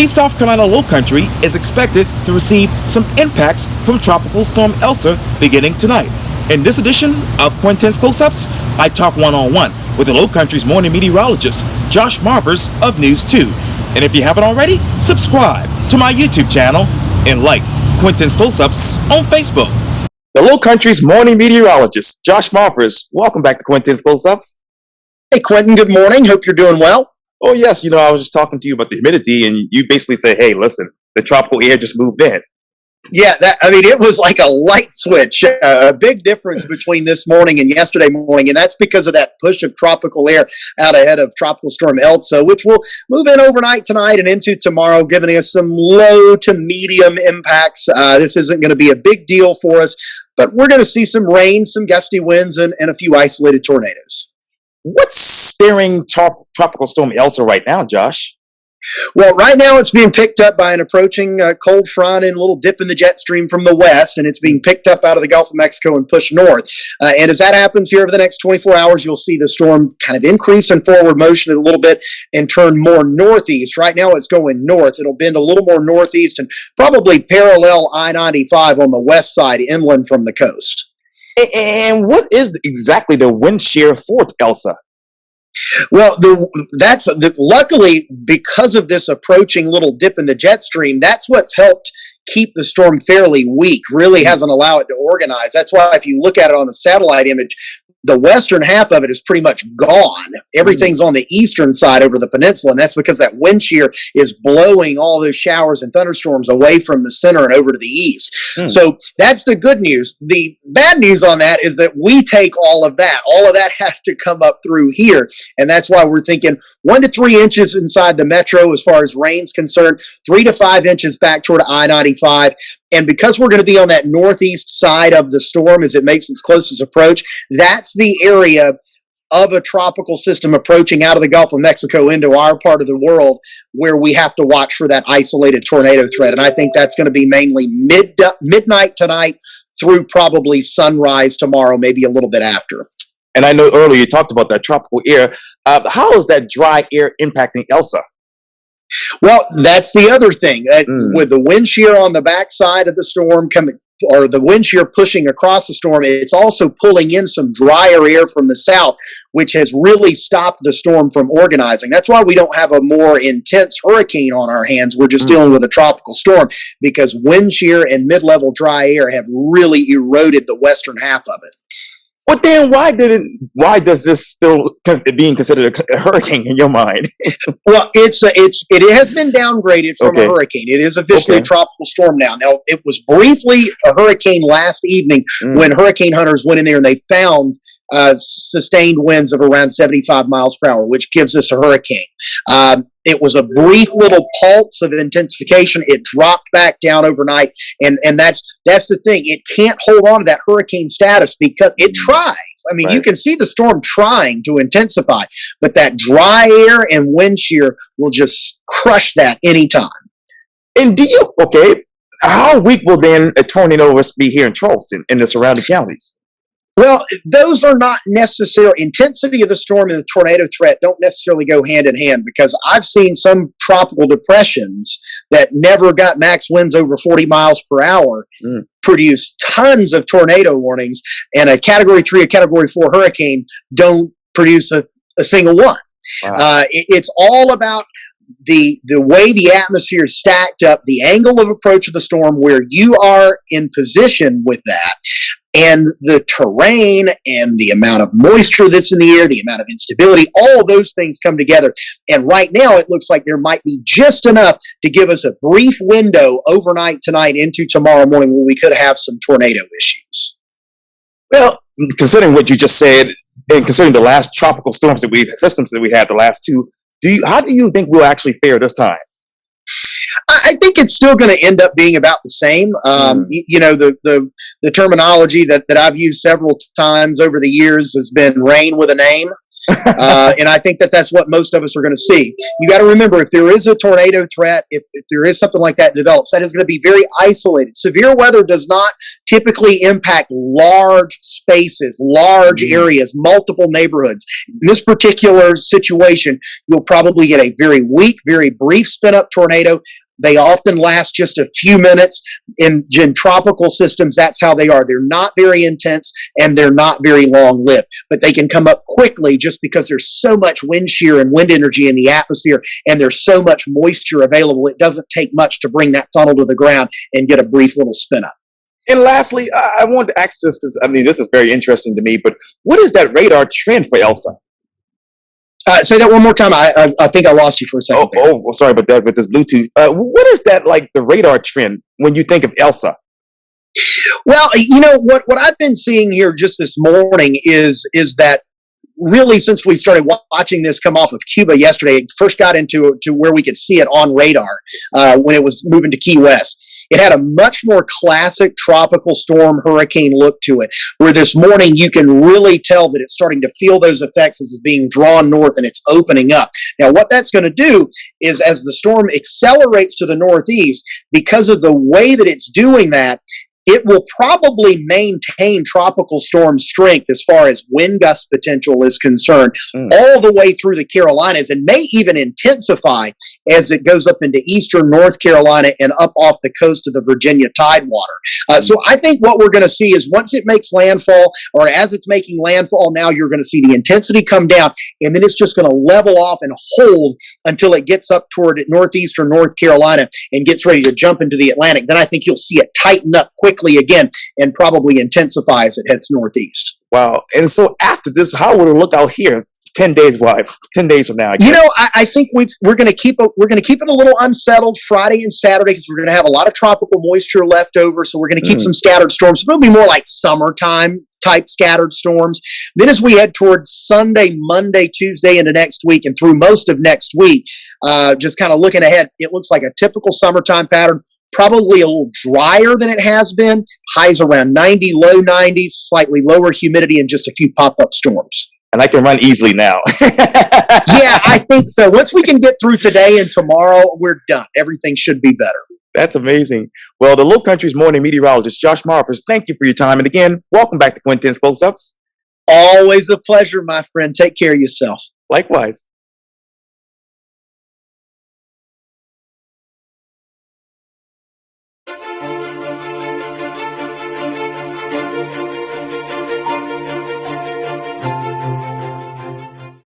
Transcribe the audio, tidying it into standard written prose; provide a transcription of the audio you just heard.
South Carolina Lowcountry is expected to receive some impacts from Tropical Storm Elsa beginning tonight. In this edition of Quintin's Close-Ups, I talk one-on-one with the Lowcountry's morning meteorologist, Josh Marthers of News 2. And if you haven't already, subscribe to my YouTube channel and like Quintin's Close-Ups on Facebook. The Lowcountry's morning meteorologist, Josh Marthers. Welcome back to Quintin's Close-Ups. Hey, Quintin, good morning. Hope you're doing well. Oh, yes. I was just talking to you about the humidity, and you basically said, hey, listen, the tropical air just moved in. Yeah, it was like a light switch, a big difference between this morning and yesterday morning, and that's because of that push of tropical air out ahead of Tropical Storm Elsa, which will move in overnight tonight and into tomorrow, giving us some low to medium impacts. This isn't going to be a big deal for us, but we're going to see some rain, some gusty winds, and a few isolated tornadoes. What's steering Tropical Storm Elsa right now, Josh? Well, right now it's being picked up by an approaching cold front and a little dip in the jet stream from the west, and it's being picked up out of the Gulf of Mexico and pushed north. And as that happens here over the next 24 hours, you'll see the storm kind of increase in forward motion a little bit and turn more northeast. Right now it's going north. It'll bend a little more northeast and probably parallel I-95 on the west side inland from the coast. And what is exactly the wind shear for Elsa? Well, luckily, because of this approaching little dip in the jet stream, that's what's helped keep the storm fairly weak, really hasn't allowed it to organize. That's why if you look at it on the satellite image, the western half of it is pretty much gone. Everything's on the eastern side over the peninsula, and that's because that wind shear is blowing all those showers and thunderstorms away from the center and over to the east. So that's the good news. The bad news on that is that we take all of that. All of that has to come up through here, and that's why we're thinking 1 to 3 inches inside the metro as far as rain's concerned, 3 to 5 inches back toward I-95. And because we're going to be on that northeast side of the storm as it makes its closest approach, that's the area of a tropical system approaching out of the Gulf of Mexico into our part of the world where we have to watch for that isolated tornado threat. And I think that's going to be mainly midnight tonight through probably sunrise tomorrow, maybe a little bit after. And I know earlier you talked about that tropical air. How is that dry air impacting Elsa? Well, that's the other thing. With the wind shear on the backside of the storm coming, or the wind shear pushing across the storm, it's also pulling in some drier air from the south, which has really stopped the storm from organizing. That's why we don't have a more intense hurricane on our hands. We're just dealing with a tropical storm because wind shear and mid-level dry air have really eroded the western half of it. But then why does this still being considered a hurricane in your mind? Well, it has been downgraded from a hurricane. It is officially a tropical storm now. Now, it was briefly a hurricane last evening when hurricane hunters went in there and they found sustained winds of around 75 miles per hour, which gives us a hurricane. It was a brief little pulse of intensification. It dropped back down overnight, and that's the thing. It can't hold on to that hurricane status because it tries. I mean, you can see the storm trying to intensify, but that dry air and wind shear will just crush that anytime. And how weak will then a tornado risk be here in Charleston and the surrounding counties? Well, those are not necessarily, intensity of the storm and the tornado threat don't necessarily go hand in hand because I've seen some tropical depressions that never got max winds over 40 miles per hour produce tons of tornado warnings, and a Category 3 or Category 4 hurricane don't produce a single one. Wow. It's all about the way the atmosphere is stacked up, the angle of approach of the storm, where you are in position with that, and the terrain and the amount of moisture that's in the air, the amount of instability, all of those things come together. And right now it looks like there might be just enough to give us a brief window overnight tonight into tomorrow morning where we could have some tornado issues. Well, considering what you just said, and considering the last tropical systems that we had the last two, how do you think we'll actually fare this time? I think it's still going to end up being about the same. The terminology that I've used several times over the years has been rain with a name. And I think that that's what most of us are going to see. You got to remember, if there is a tornado threat, if there is something like that develops, that is going to be very isolated. Severe weather does not typically impact large spaces, large areas, multiple neighborhoods. In this particular situation, you'll probably get a very weak, very brief spin-up tornado. They often last just a few minutes. In tropical systems, that's how they are. They're not very intense and they're not very long-lived, but they can come up quickly just because there's so much wind shear and wind energy in the atmosphere and there's so much moisture available. It doesn't take much to bring that funnel to the ground and get a brief little spin up. And lastly, I wanted to ask this because, this is very interesting to me, but what is that radar trend for Elsa? Say that one more time. I think I lost you for a second. Oh, sorry about that with this Bluetooth. What is that like the radar trend when you think of Elsa? Well, what I've been seeing here just this morning is that really since we started watching this come off of Cuba yesterday, it first got into where we could see it on radar when it was moving to Key West. It had a much more classic tropical storm hurricane look to it, where this morning you can really tell that it's starting to feel those effects as it's being drawn north and it's opening up. Now, what that's going to do is as the storm accelerates to the northeast, because of the way that it's doing that, it will probably maintain tropical storm strength as far as wind gust potential is concerned all the way through the Carolinas and may even intensify as it goes up into eastern North Carolina and up off the coast of the Virginia Tidewater. So I think what we're going to see is once it makes landfall or as it's making landfall, now you're going to see the intensity come down and then it's just going to level off and hold until it gets up toward northeastern North Carolina and gets ready to jump into the Atlantic. Then I think you'll see it tighten up quickly again and probably intensify as it heads northeast. Wow. And so after this, how will it look out here 10 days from now? I think we're going to keep it a little unsettled Friday and Saturday because we're going to have a lot of tropical moisture left over. So we're going to keep some scattered storms. It'll be more like summertime type scattered storms. Then as we head towards Sunday, Monday, Tuesday into next week and through most of next week, just kind of looking ahead, it looks like a typical summertime pattern. Probably a little drier than it has been. Highs around 90, low 90s, slightly lower humidity, and just a few pop-up storms. And I can run easily now. Yeah, I think so. Once we can get through today and tomorrow, we're done. Everything should be better. That's amazing. Well, the Lowcountry's morning meteorologist, Josh Marthers, thank you for your time. And again, welcome back to Quintin's Close-Ups. Always a pleasure, my friend. Take care of yourself. Likewise.